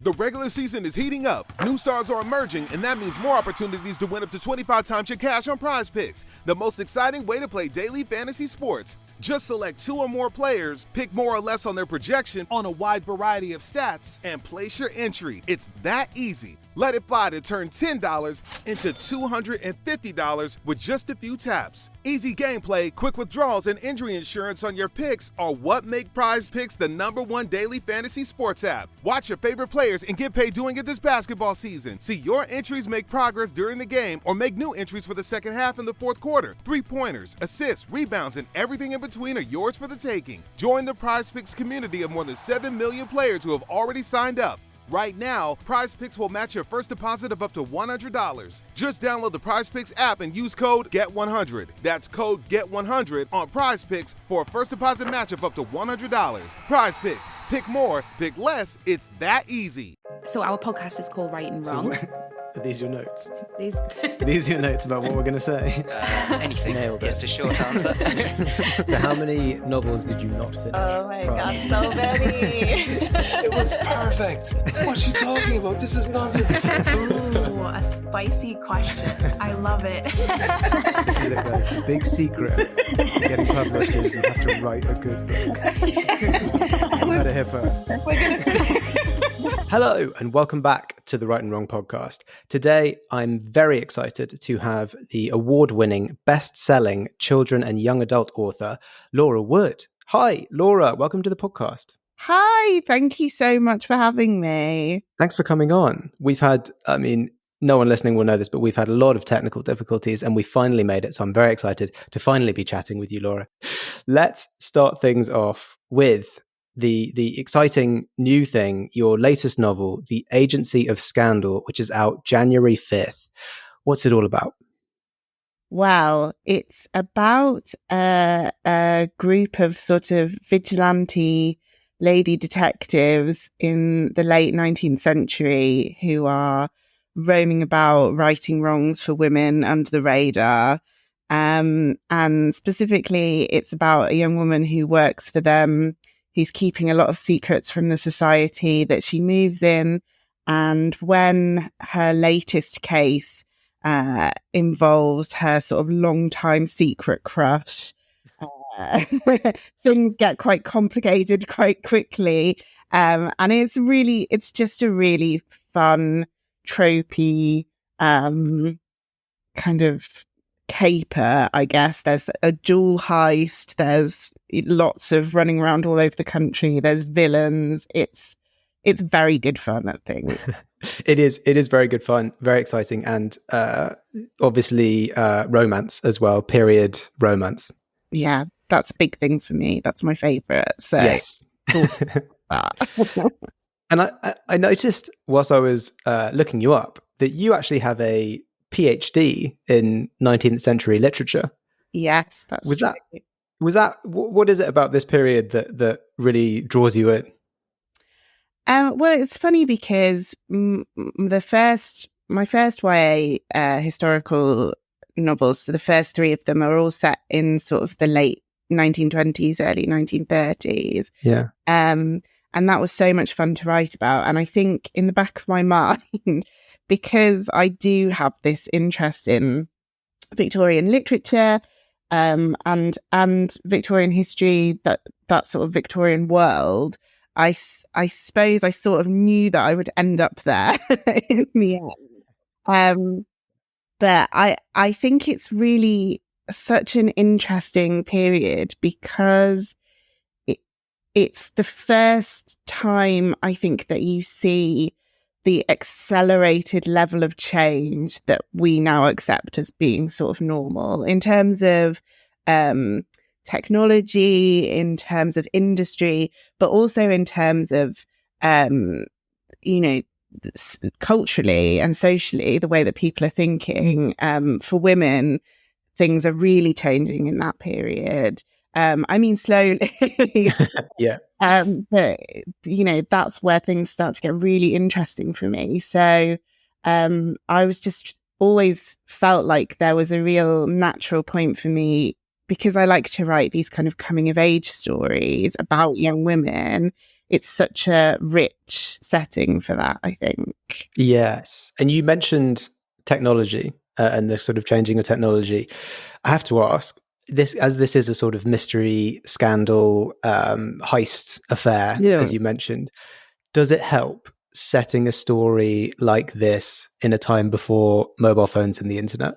The regular season is heating up. New stars are emerging, and that means more opportunities to win up to 25 times your cash on Prize Picks, the most exciting way to play daily fantasy sports. Just select 2 or more players, pick more or less on their projection on a wide variety of stats, and place your entry. It's that easy. Let it fly to turn $10 into $250 with just a few taps. Easy gameplay, quick withdrawals, and injury insurance on your picks are what make Prize Picks the #1 daily fantasy sports app. Watch your favorite players and get paid doing it this basketball season. See your entries make progress during the game or make new entries for the second half and the fourth quarter. 3-pointers, assists, rebounds, and everything in between are yours for the taking. Join the Prize Picks community of more than 7 million players who have already signed up. Right now, Prize Picks will match your first deposit of up to $100. Just download the Prize Picks app and use code GET100. That's code GET100 on Prize Picks for a first deposit match of up to $100. Prize Picks. Pick more, pick less. It's that easy. So our podcast is called Right and Wrong. Are these your notes? These Are these your notes about what we're going to say? Anything. Nailed it. It's a short answer. So how many novels did you not finish? Oh my God, so many. It was perfect. What's she talking about? This is nonsense. Ooh, a spicy question. I love it. This is it, guys. The big secret to getting published is you have to write a good book. You heard it here first. Hello, and welcome back to the Right and Wrong podcast. Today, I'm very excited to have the award-winning, best-selling children and young adult author, Laura Wood. Hi, Laura. Welcome to the podcast. Hi, thank you so much for having me. Thanks for coming on. We've had, no one listening will know this, but we've had a lot of technical difficulties and we finally made it. So I'm very excited to finally be chatting with you, Laura. Let's start things off with the exciting new thing, your latest novel, The Agency of Scandal, which is out January 5th. What's it all about? Well, it's about a group of sort of vigilante lady detectives in the late 19th century who are roaming about righting wrongs for women under the radar. And specifically, it's about a young woman who works for them, who's keeping a lot of secrets from the society that she moves in. And when her latest case involves her sort of long-time secret crush, things get quite complicated quite quickly. And it's just a really fun, tropey kind of caper, I guess. There's a dual heist, there's lots of running around all over the country, there's villains. It's very good fun, I think. It is very good fun, very exciting, and obviously romance as well, period romance. Yeah, that's a big thing for me. That's my favorite. So yes. And I noticed whilst I was looking you up that you actually have a PhD in 19th century literature. Yes, that's true. What is it about this period that really draws you in? Well, it's funny because my first YA historical novels, so the first 3 of them are all set in sort of the late 1920s, early 1930s. Yeah. And that was so much fun to write about. And I think in the back of my mind, because I do have this interest in Victorian literature and Victorian history, that sort of Victorian world, I suppose I sort of knew that I would end up there in the end. But I think it's really such an interesting period because it's the first time I think that you see the accelerated level of change that we now accept as being sort of normal in terms of technology, in terms of industry, but also in terms of, culturally and socially, the way that people are thinking. For women, things are really changing in that period. Slowly. Yeah. But, that's where things start to get really interesting for me. So I was just always felt like there was a real natural point for me, because I like to write these kind of coming of age stories about young women it's such a rich setting for that, I think. Yes. And you mentioned technology and the sort of changing of technology. I have to ask, this is a sort of mystery scandal heist affair, as you mentioned, does it help setting a story like this in a time before mobile phones and the internet?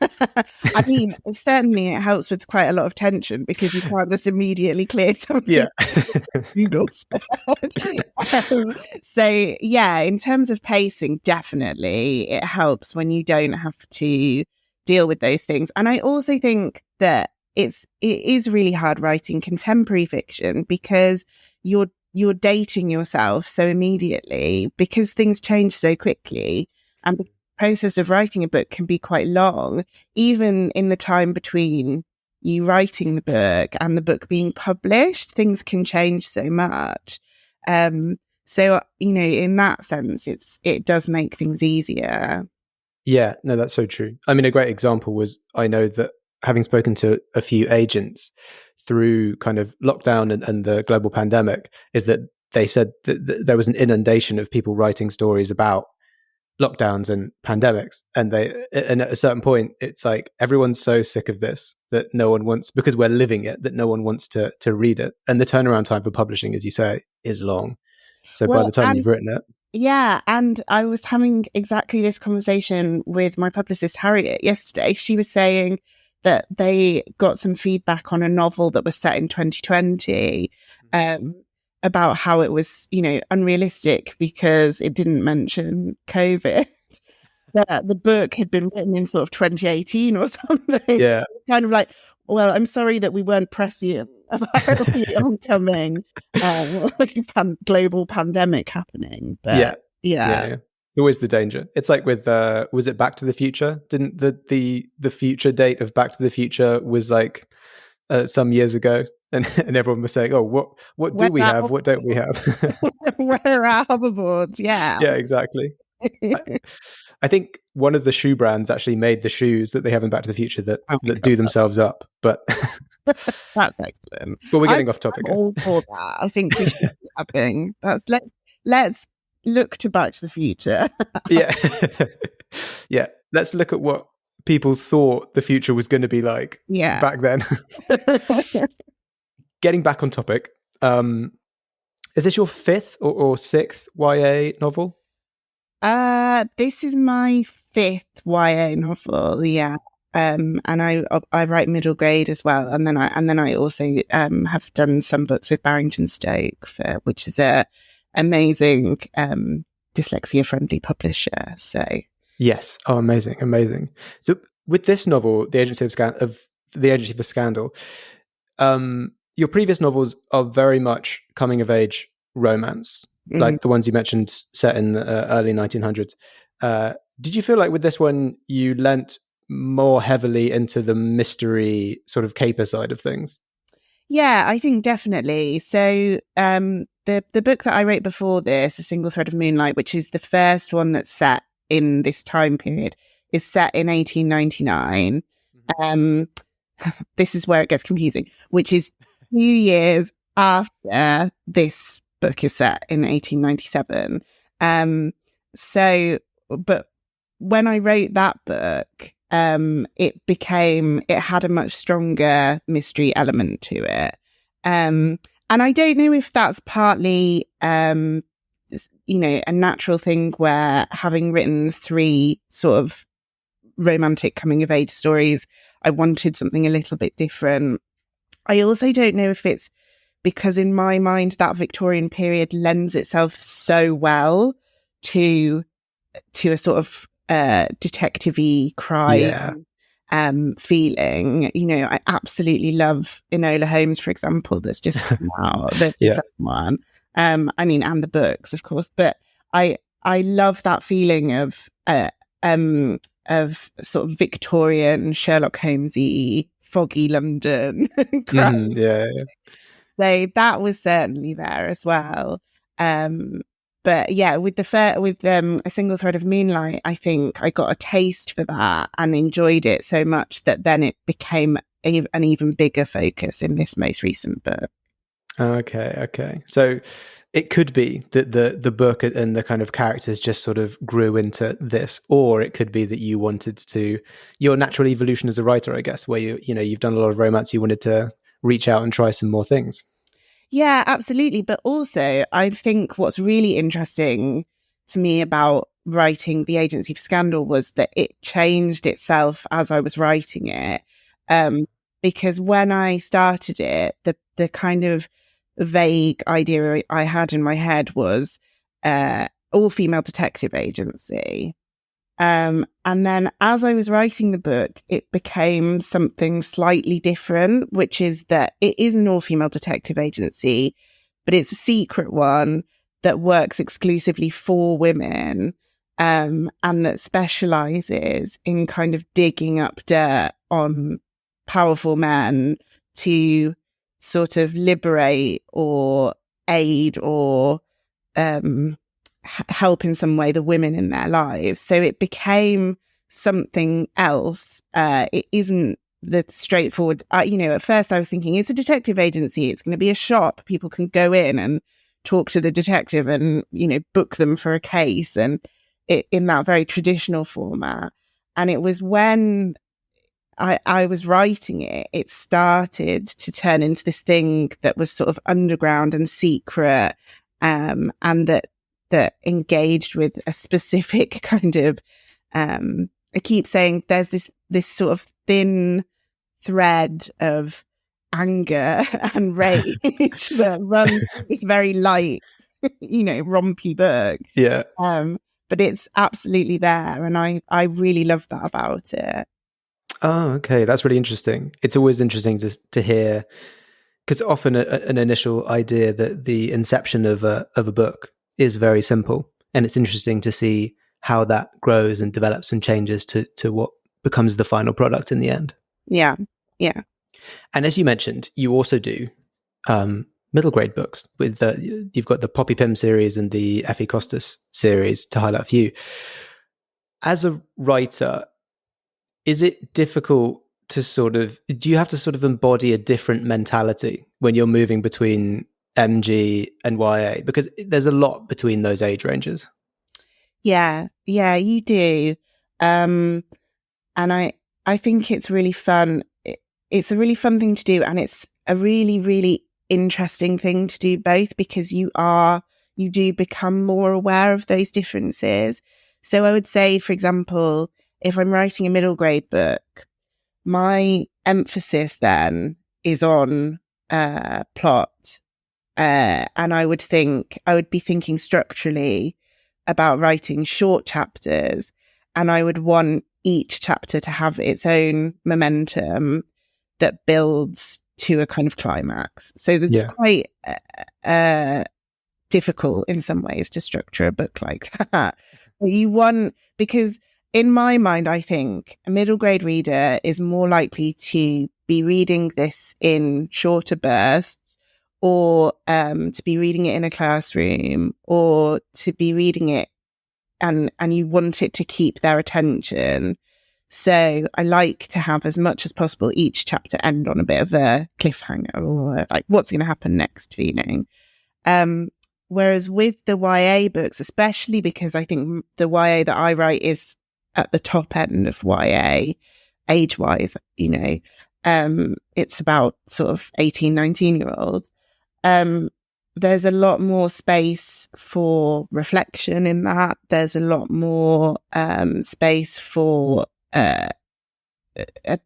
I mean, certainly it helps with quite a lot of tension because you can't just immediately clear something. Yeah. Google said. So yeah, in terms of pacing, definitely it helps when you don't have to deal with those things. And I also think that it is really hard writing contemporary fiction because you're dating yourself so immediately because things change so quickly, and the process of writing a book can be quite long, even in the time between you writing the book and the book being published. Things can change so much. So, in that sense, it does make things easier. Yeah, no, that's so true. I mean, a great example was, I know that having spoken to a few agents through kind of lockdown and the global pandemic, is that they said that there was an inundation of people writing stories about lockdowns and pandemics, and at a certain point it's like everyone's so sick of this that no one wants, because we're living it, that no one wants to read it. And the turnaround time for publishing, as you say, is long. So by the time you've written it. Yeah, and I was having exactly this conversation with my publicist Harriet yesterday. She was saying that they got some feedback on a novel that was set in 2020 about how it was, unrealistic because it didn't mention COVID. That the book had been written in sort of 2018 or something. Yeah. So it's kind of like, well, I'm sorry that we weren't prescient about the oncoming global pandemic happening. But yeah. It's always the danger. It's like with was it Back to the Future? Didn't the future date of Back to the Future was like some years ago, and everyone was saying, "Oh, what do we have? What don't we have?" Where are our hoverboards? Yeah, yeah, exactly. I think one of the shoe brands actually made the shoes that they have in Back to the Future that do themselves up. But that's excellent. But we're getting off topic. I'm all for that. I think we should be having that. Let's look to Back to the Future. Yeah. Let's look at what people thought the future was going to be like back then. Getting back on topic, is this your fifth or sixth YA novel? This is my fifth YA novel, yeah. And I write middle grade as well, and then I also have done some books with Barrington Stoke, which is a amazing dyslexia friendly publisher. So yes, amazing. So with this novel, The Agency for Scandal, your previous novels are very much coming of age romance, like the ones you mentioned set in the early 1900s. Did you feel like with this one you lent more heavily into the mystery sort of caper side of things? Yeah, I think definitely. So the book that I wrote before this, A Single Thread of Moonlight, which is the first one that's set in this time period, is set in 1899. This is where it gets confusing, which is 2 years after this book is set in 1897. But when I wrote that book, it had a much stronger mystery element to it. And I don't know if that's partly, a natural thing where, having written 3 sort of romantic coming of age stories, I wanted something a little bit different. I also don't know if it's because in my mind that Victorian period lends itself so well to a sort of detective-y crime feeling. I absolutely love Enola Holmes, for example, that's just come out. The second one. And the books, of course. But I love that feeling of sort of Victorian Sherlock Holmes-y, foggy London. So that was certainly there as well. But yeah, with A Single Thread of Moonlight, I think I got a taste for that and enjoyed it so much that then it became an even bigger focus in this most recent book. Okay. So it could be that the book and the kind of characters just sort of grew into this, or it could be that you wanted to, your natural evolution as a writer, I guess, where you've done a lot of romance, you wanted to reach out and try some more things. Yeah, absolutely. But also, I think what's really interesting to me about writing The Agency for Scandal was that it changed itself as I was writing it. Because when I started it, the kind of vague idea I had in my head was all-female detective agency. And then as I was writing the book, it became something slightly different, which is that it is an all-female detective agency, but it's a secret one that works exclusively for women, and that specializes in kind of digging up dirt on powerful men to sort of liberate or aid or help in some way the women in their lives. So it became something else. It isn't the straightforward, at first I was thinking it's a detective agency. It's going to be a shop. People can go in and talk to the detective and, book them for a case, and it in that very traditional format. And it was when I was writing it, it started to turn into this thing that was sort of underground and secret, and that engaged with a specific kind of, I keep saying there's this sort of thin thread of anger and rage that runs this very light, rompy book. Yeah. But it's absolutely there, and I really love that about it. Oh, okay. That's really interesting. It's always interesting to hear, because often an initial idea that the inception of a book is very simple, and it's interesting to see how that grows and develops and changes to what becomes the final product in the end. Yeah. And as you mentioned, you also do middle grade books with you've got the Poppy Pym series and the Effie Costas series, to highlight a few. As a writer, is it difficult to do you have to sort of embody a different mentality when you're moving between MG and YA? Because there's a lot between those age ranges. Yeah, you do. And I think it's really fun. It's a really fun thing to do, and it's a really, really interesting thing to do both, because you do become more aware of those differences. So I would say, for example, if I'm writing a middle grade book, my emphasis then is on plot. And I would be thinking structurally about writing short chapters, and I would want each chapter to have its own momentum that builds to a kind of climax. So that's quite difficult in some ways to structure a book like that. Because in my mind, I think a middle grade reader is more likely to be reading this in shorter bursts, or to be reading it in a classroom, or to be reading it and you want it to keep their attention. So I like to have, as much as possible, each chapter end on a bit of a cliffhanger, or like what's going to happen next feeling. Whereas with the YA books, especially because I think the YA that I write is at the top end of YA, age-wise, it's about sort of 18, 19-year-olds. There's a lot more space for reflection in that. There's a lot more space for a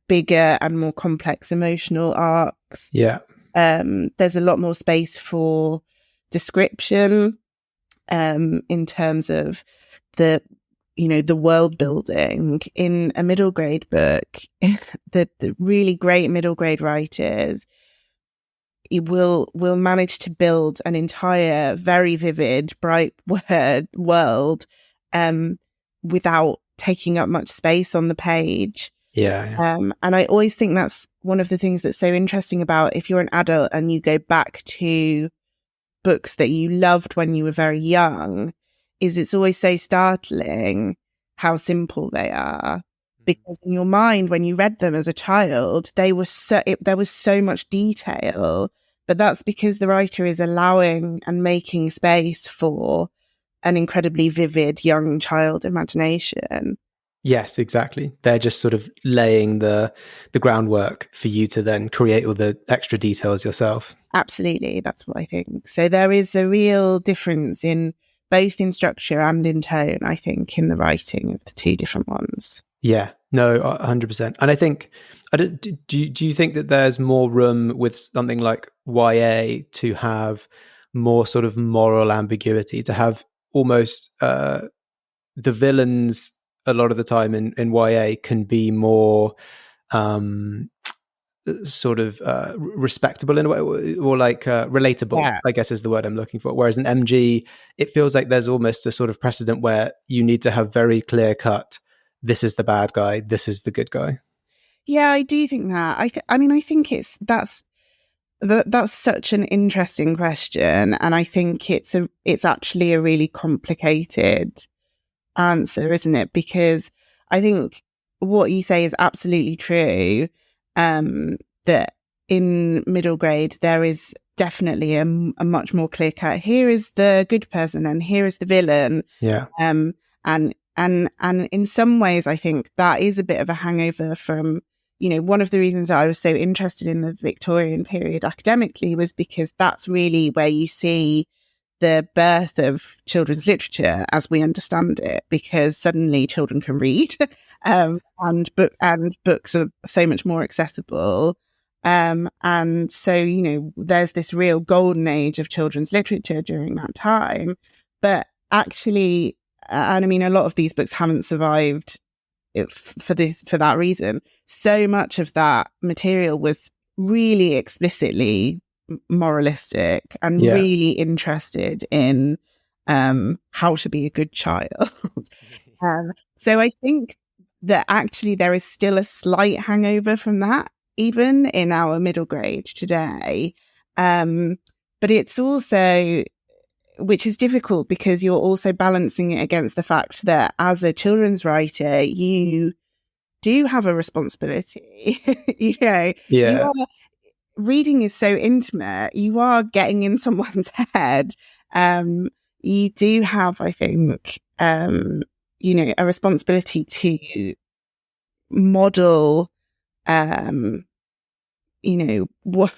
bigger and more complex emotional arcs. Yeah. There's a lot more space for description, in terms of the world building. In a middle grade book, the really great middle grade writers will manage to build an entire very vivid, bright world without taking up much space on the page. Yeah. And I always think that's one of the things that's so interesting about, if you're an adult and you go back to books that you loved when you were very young, is it's always so startling how simple they are. Because in your mind, when you read them as a child, there was so much detail, But that's because the writer is allowing and making space for an incredibly vivid young child imagination. Yes, exactly. They're just sort of laying the groundwork for you to then create all the extra details yourself. Absolutely, that's what I think. So there is a real difference in both in structure and in tone, I think, in the writing of the two different ones. Yeah, no, 100%. And I think, do you think that there's more room with something like YA to have more sort of moral ambiguity, to have almost the villains a lot of the time in YA can be more sort of respectable in a way, or like relatable, I guess is the word I'm looking for. Whereas in MG, it feels like there's almost a sort of precedent where you need to have very clear cut, this is the bad guy, this is the good guy. Yeah, I do think that. I mean, I think that's such an interesting question, and I think it's actually a really complicated answer, isn't it? Because I think what you say is absolutely true. That in middle grade there is definitely a much more clear cut. Here is the good person, and here is the villain. Yeah. And in some ways, I think that is a bit of a hangover from, one of the reasons that I was so interested in the Victorian period academically was because that's really where you see the birth of children's literature as we understand it, because suddenly children can read, and books are so much more accessible. And so, there's this real golden age of children's literature during that time. But actually, and I mean, a lot of these books haven't survived for that reason. So much of that material was really explicitly moralistic and really interested in how to be a good child. So I think that actually there is still a slight hangover from that, even in our middle grade today. But it's also, which is difficult because you're also balancing it against the fact that as a children's writer, you do have a responsibility. You are, reading is so intimate. You are getting in someone's head. You do have, I think, a responsibility to model, what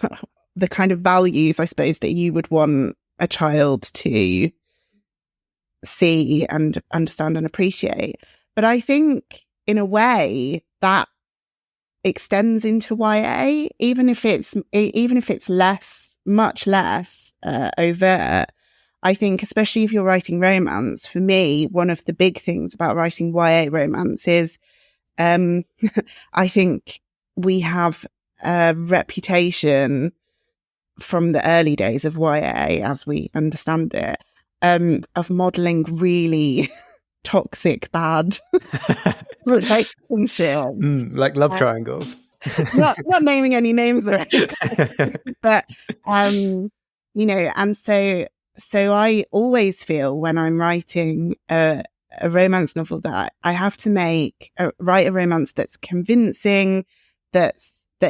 the kind of values, I suppose, that you would want a child to see and understand and appreciate. But I think, in a way, that extends into YA, even if it's much less overt. I think, especially if you're writing romance, for me, one of the big things about writing YA romance is, I think we have a reputation from the early days of YA, as we understand it, of modelling really toxic, bad relationships, like love triangles. not naming any names or anything, but and so I always feel when I'm writing a romance novel that I have to write a romance that's convincing, that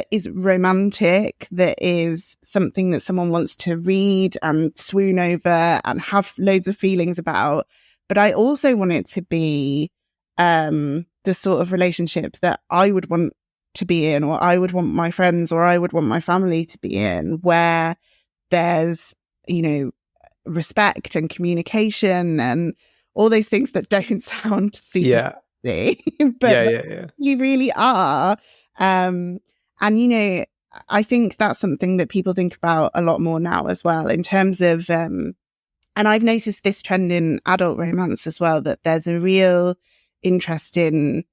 is romantic, that is something that someone wants to read and swoon over and have loads of feelings about. But I also want it to be the sort of relationship that I would want to be in, or I would want my friends, or I would want my family to be in, where there's, respect and communication and all those things that don't sound super sexy, but you really are. And, I think that's something that people think about a lot more now as well, in terms of, and I've noticed this trend in adult romance as well, that there's a real interest in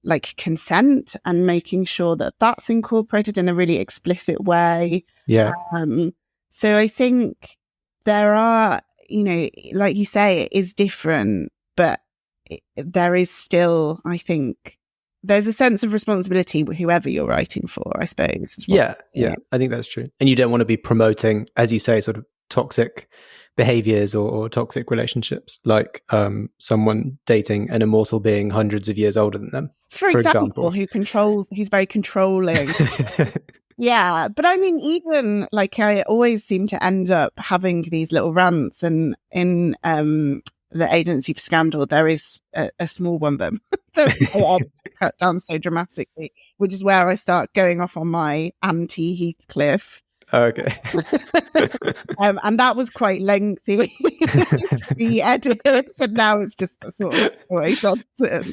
like consent and making sure that that's incorporated in a really explicit way. Yeah. So I think there are, like you say, it is different, but there is still, I think, there's a sense of responsibility, whoever you're writing for, I suppose. Yeah, I think that's true. And you don't want to be promoting, as you say, sort of toxic behaviors or toxic relationships, like someone dating an immortal being hundreds of years older than them. For example, who's very controlling. Yeah, but I mean, even like I always seem to end up having these little rants, and in the Agency for Scandal, there is a small one that that cut down so dramatically, which is where I start going off on my anti Heathcliff. Okay. And that was quite lengthy. Edits, and now it's just a sort of always on. But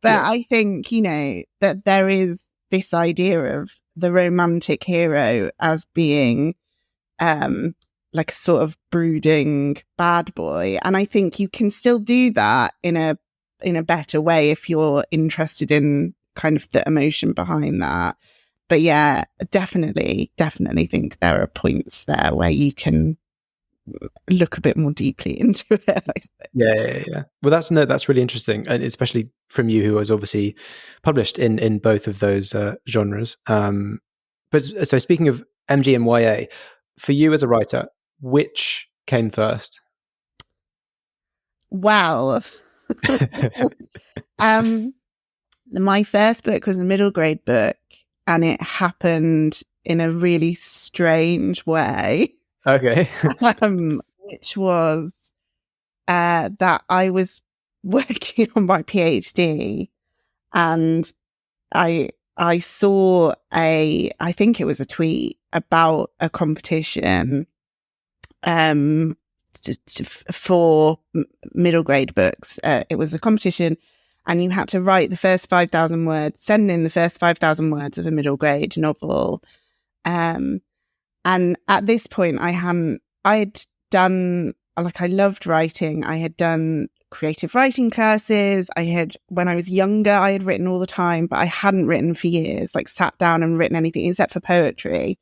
Yeah. I think, you know, that there is this idea of the romantic hero as being like a sort of brooding bad boy, and I think you can still do that in a better way if you're interested in kind of the emotion behind that. But yeah, definitely think there are points there where you can look a bit more deeply into it. I think. Yeah. Well, that's really interesting, and especially from you, who has obviously published in both of those genres. But so speaking of MG and YA, for you as a writer, which came first? Well, my first book was a middle grade book, and it happened in a really strange way. Okay. Which was that I was working on my PhD, and I saw I think it was a tweet about a competition for middle grade books. It was a competition, and you had to write the first 5,000 words, send in the first 5,000 words of a middle grade novel. And at this point, I had done, like, I loved writing. I had done creative writing classes. When I was younger, I had written all the time, but I hadn't written for years, like sat down and written anything except for poetry.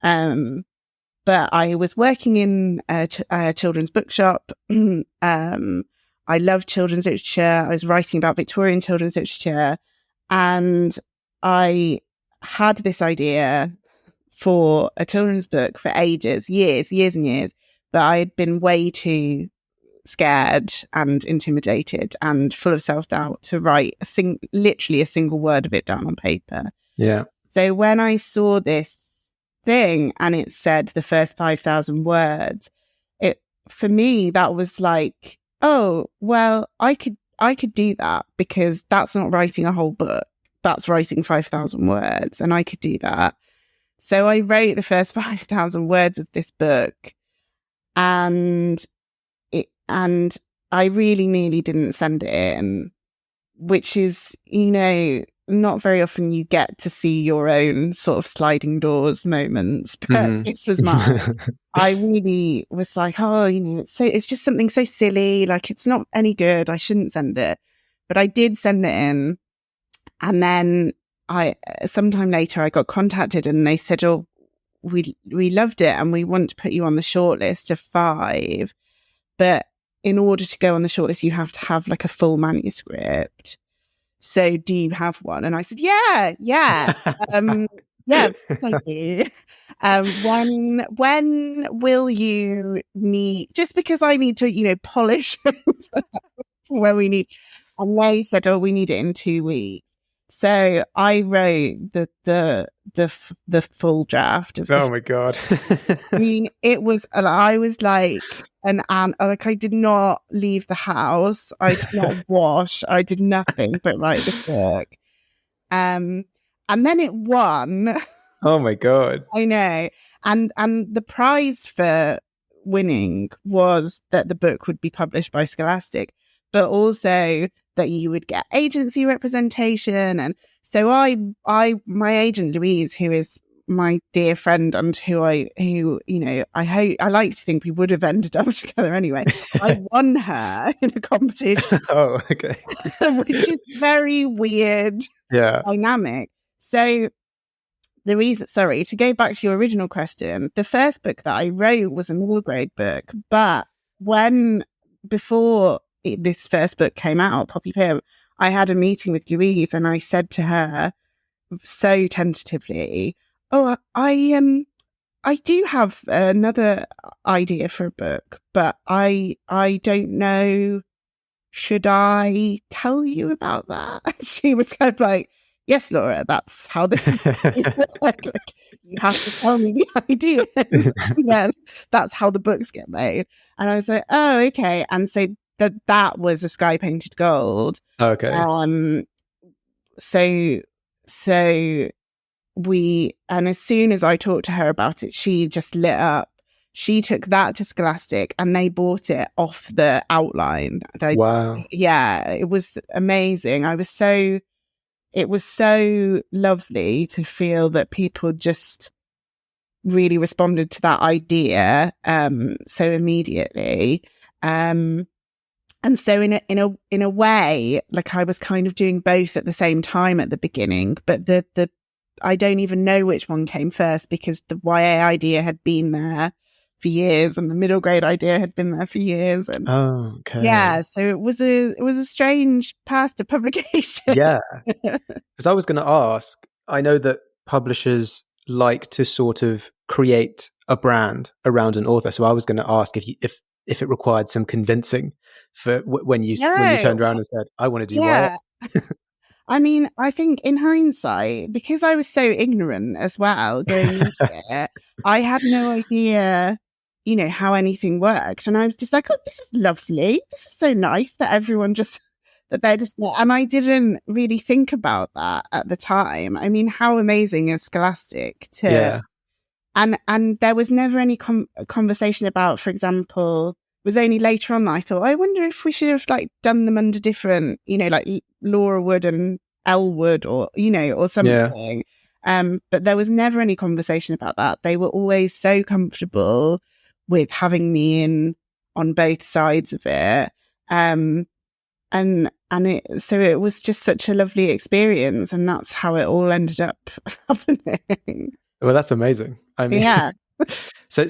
But I was working in a children's bookshop. I loved children's literature. I was writing about Victorian children's literature. And I had this idea for a children's book for ages, years and years. But I had been way too scared and intimidated and full of self-doubt to write literally a single word of it down on paper. Yeah. So when I saw this thing and it said the first 5,000 words, for me that was like, oh well, I could do that, because that's not writing a whole book, that's writing 5,000 words, and I could do that. So I wrote the first 5,000 words of this book, and I really nearly didn't send it in, which is, you know, not very often you get to see your own sort of sliding doors moments, but this was mine. I really was like, oh, you know, it's just something so silly, like it's not any good, I shouldn't send it. But I did send it in, and then sometime later I got contacted, and they said, oh, we loved it, and we want to put you on the shortlist of 5, but in order to go on the shortlist, you have to have like a full manuscript. So do you have one? And I said, yeah. Yeah, I do. When will you need, just because I need to, you know, polish where we need. And they said, oh, we need it in 2 weeks. So I wrote the full draft of. Oh my God! I mean, it was. I was like like I did not leave the house. I did not wash. I did nothing but write the book. And then it won. Oh my God! I know. And the prize for winning was that the book would be published by Scholastic, but also that you would get agency representation. And so my agent Louise, who is my dear friend and who you know, I like to think we would have ended up together anyway. I won her in a competition. Oh, okay. Which is very weird. Yeah. Dynamic. So the reason, sorry, to go back to your original question, the first book that I wrote was a middle grade book, but before this first book came out, Poppy Pim, I had a meeting with Louise, and I said to her so tentatively, oh, I do have another idea for a book, but I don't know, should I tell you about that? She was kind of like, yes, Laura, that's how this is like, you have to tell me the idea. And then that's how the books get made. And I was like, oh, okay. And so that was a Sky Painted Gold. Okay. So we, and as soon as I talked to her about it, she just lit up. She took that to Scholastic and they bought it off the outline. Wow. Yeah, it was amazing. It was so lovely to feel that people just really responded to that idea so immediately. And so in a way, like I was kind of doing both at the same time at the beginning, but the I don't even know which one came first because the YA idea had been there for years and the middle grade idea had been there for years. And yeah, so it was a strange path to publication. Yeah, because I was going to ask, I know that publishers like to sort of create a brand around an author, so I was going to ask if it required some convincing for when you turned around and said, I want to do YA. I mean, I think in hindsight, because I was so ignorant as well going into it, I had no idea, how anything worked. And I was just like, oh, this is lovely. This is so nice that everyone that they're just, and I didn't really think about that at the time. I mean, how amazing is Scholastic to, and there was never any conversation about, for example, it was only later on that I thought, I wonder if we should have like done them under different, like Laura Wood and Elle Wood or something. But there was never any conversation about that. They were always so comfortable with having me in on both sides of it. So it was just such a lovely experience, and that's how it all ended up happening. Well, that's amazing. I mean, yeah. So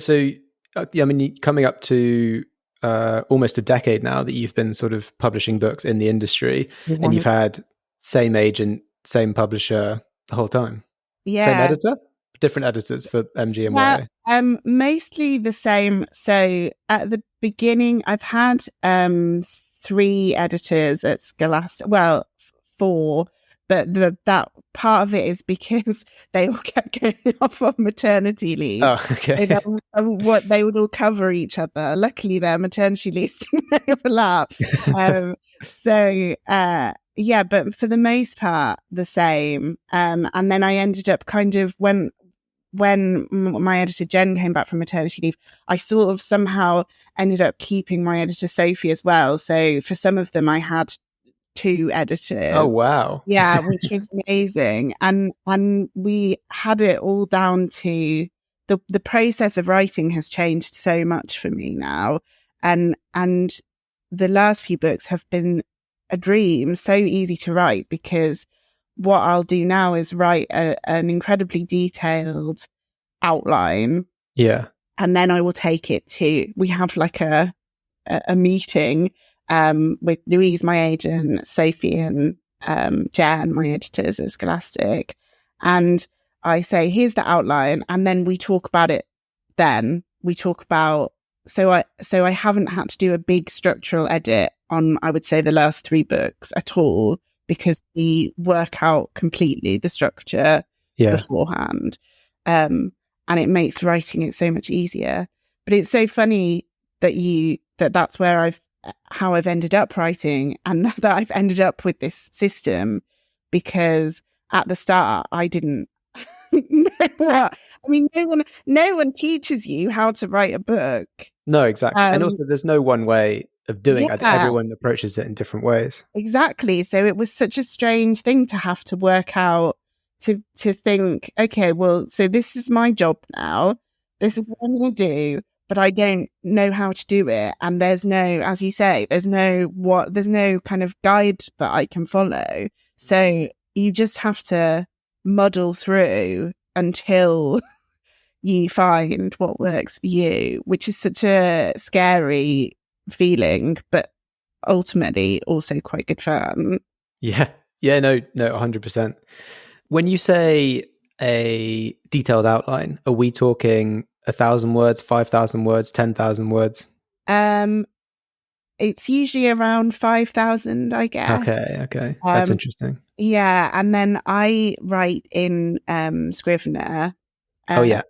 I mean, coming up to almost a decade now that you've been sort of publishing books in the industry, and you've had same agent, same publisher the whole time. Yeah. Same editor? Different editors for MG and YA? Mostly the same. So at the beginning, I've had 3 editors at Scholastic. Well, 4. But that part of it is because they all kept going off on maternity leave. Oh, okay. They would all cover each other. Luckily, their maternity leaves didn't overlap. Yeah, but for the most part, the same. And then I ended up kind of when my editor Jen came back from maternity leave, I sort of somehow ended up keeping my editor Sophie as well. So for some of them, I had 2 editors. Oh wow. Yeah, which was amazing. And we had it all down to the process of writing has changed so much for me now. And the last few books have been a dream, so easy to write, because what I'll do now is write an incredibly detailed outline. Yeah. And then I will take it we have like a meeting with Louise, my agent, Sophie and Jan, my editors at Scholastic. And I say, here's the outline. And then we talk about it. Then we talk about, so I haven't had to do a big structural edit on, I would say, the last 3 books at all, because we work out completely the structure beforehand. And it makes writing it so much easier. But it's so funny that that's where how I've ended up writing, and that I've ended up with this system, because at the start I didn't know what. I mean, no one teaches you how to write a book. No, exactly. And also there's no one way of doing it. Everyone approaches it in different ways. Exactly. So it was such a strange thing to have to work out, to think, okay, well, so this is my job now. This is what I'm going to do, but I don't know how to do it. And there's no, as you say, there's no kind of guide that I can follow. So you just have to muddle through until you find what works for you, which is such a scary feeling, but ultimately also quite good fun. Yeah, no, 100%. When you say a detailed outline, are we talking 1,000 words, 5,000 words, 10,000 words? it's usually around 5,000, I guess. Okay. That's interesting. Yeah, and then I write in Scrivener. Oh yeah.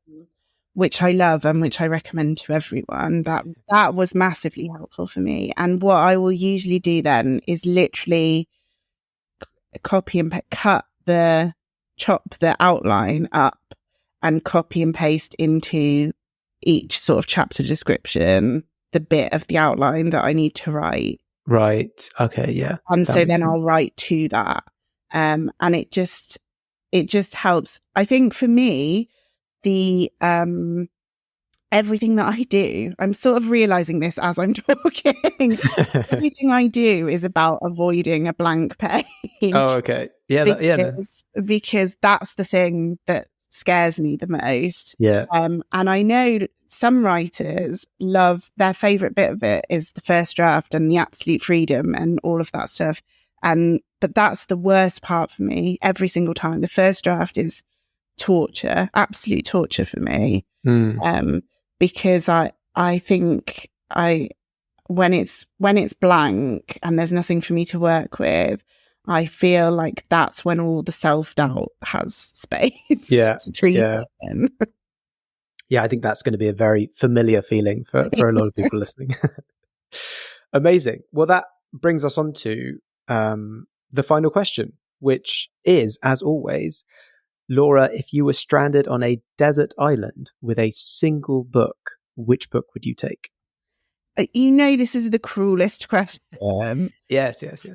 Which I love and which I recommend to everyone. That was massively helpful for me. And what I will usually do then is literally copy and chop the outline up and copy and paste into each sort of chapter description the bit of the outline that I need to write. Right. Okay. Yeah. And That so makes then sense. I'll write to that. And it just helps. I think for me, the everything that I do, I'm sort of realizing this as I'm talking. Everything I do is about avoiding a blank page. Oh, okay. Yeah. Because that's the thing that scares me the most. Yeah. And I know some writers love, their favorite bit of it is the first draft and the absolute freedom and all of that stuff. But that's the worst part for me every single time. The first draft is torture, absolute torture for me. Because I think when it's blank and there's nothing for me to work with, I feel like that's when all the self-doubt has space to creep in. Yeah, I think that's going to be a very familiar feeling for a lot of people listening. Amazing. Well, that brings us on to the final question, which is, as always, Laura, if you were stranded on a desert island with a single book, which book would you take? You know, this is the cruelest question. Yes. Yes.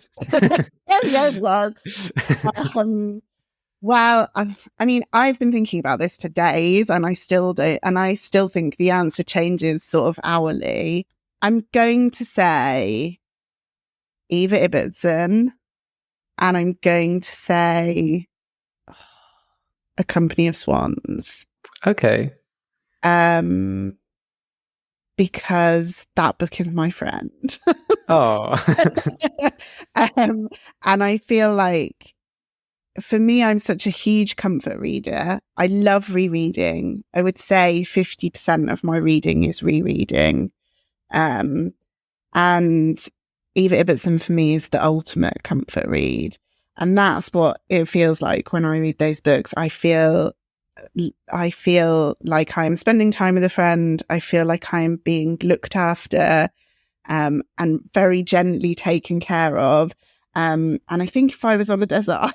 Well, I mean, I've been thinking about this for days and I still do. And I still think the answer changes sort of hourly. I'm going to say Eva Ibbotson, and I'm going to say A Company of Swans. Okay. Because that book is my friend. Oh. And I feel like, for me, I'm such a huge comfort reader. I love rereading. I would say 50% of my reading is rereading. And Eva Ibbotson for me is the ultimate comfort read. And that's what it feels like when I read those books. I feel like I'm spending time with a friend. I feel like I'm being looked after and very gently taken care of. And I think if I was on a desert island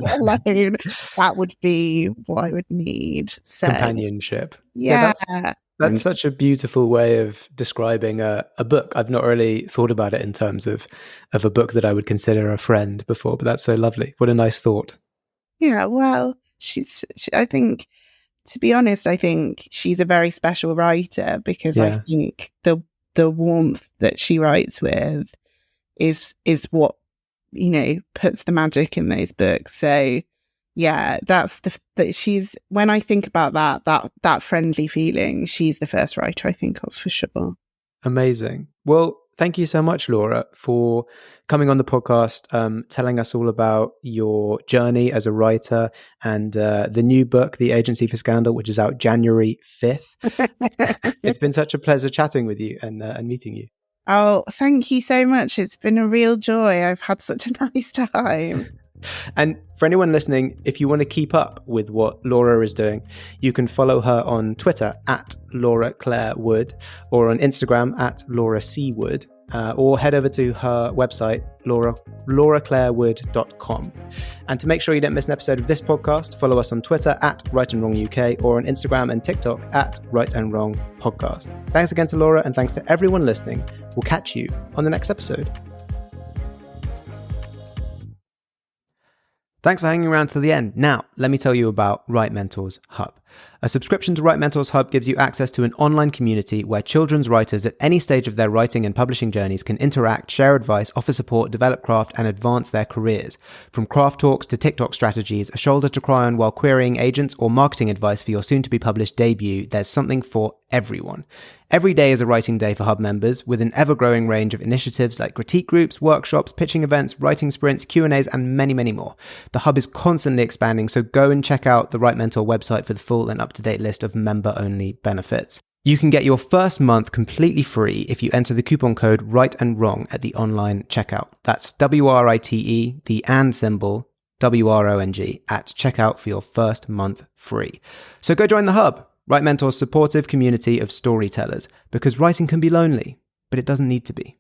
alone, that would be what I would need. So, companionship. Yeah. That's such a beautiful way of describing a book. I've not really thought about it in terms of a book that I would consider a friend before, but that's so lovely. What a nice thought. Yeah, well, I think, to be honest, I think she's a very special writer because I think the warmth that she writes with is what, you know, puts the magic in those books. So yeah, that she's, when I think about that friendly feeling, she's the first writer I think of for sure. Amazing. Well, thank you so much, Laura, for coming on the podcast, telling us all about your journey as a writer and the new book, The Agency for Scandal, which is out January 5th. It's been such a pleasure chatting with you and meeting you. Oh, thank you so much. It's been a real joy. I've had such a nice time. And for anyone listening, if you want to keep up with what Laura is doing, you can follow her on Twitter at Laura Claire Wood, or on Instagram at Laura C. Wood, or head over to her website, lauraclairewood.com. And to make sure you don't miss an episode of this podcast, follow us on Twitter at Right and Wrong UK, or on Instagram and TikTok at Right and Wrong Podcast. Thanks again to Laura, and thanks to everyone listening. We'll catch you on the next episode. Thanks for hanging around to the end. Now, let me tell you about Write Mentors Hub. A subscription to Write Mentors Hub gives you access to an online community where children's writers at any stage of their writing and publishing journeys can interact, share advice, offer support, develop craft, and advance their careers. From craft talks to TikTok strategies, a shoulder to cry on while querying agents, or marketing advice for your soon-to-be-published debut, there's something for everyone. Every day is a writing day for Hub members, with an ever-growing range of initiatives like critique groups, workshops, pitching events, writing sprints, Q&As, and many, many more. The Hub is constantly expanding, so go and check out the Write Mentor website for the full and up-to-date list of member-only benefits. You can get your first month completely free if you enter the coupon code Right and Wrong at the online checkout. That's WRITE, the and symbol, WRONG, at checkout for your first month free. So go join the Hub, Write Mentor's supportive community of storytellers, because writing can be lonely, but it doesn't need to be.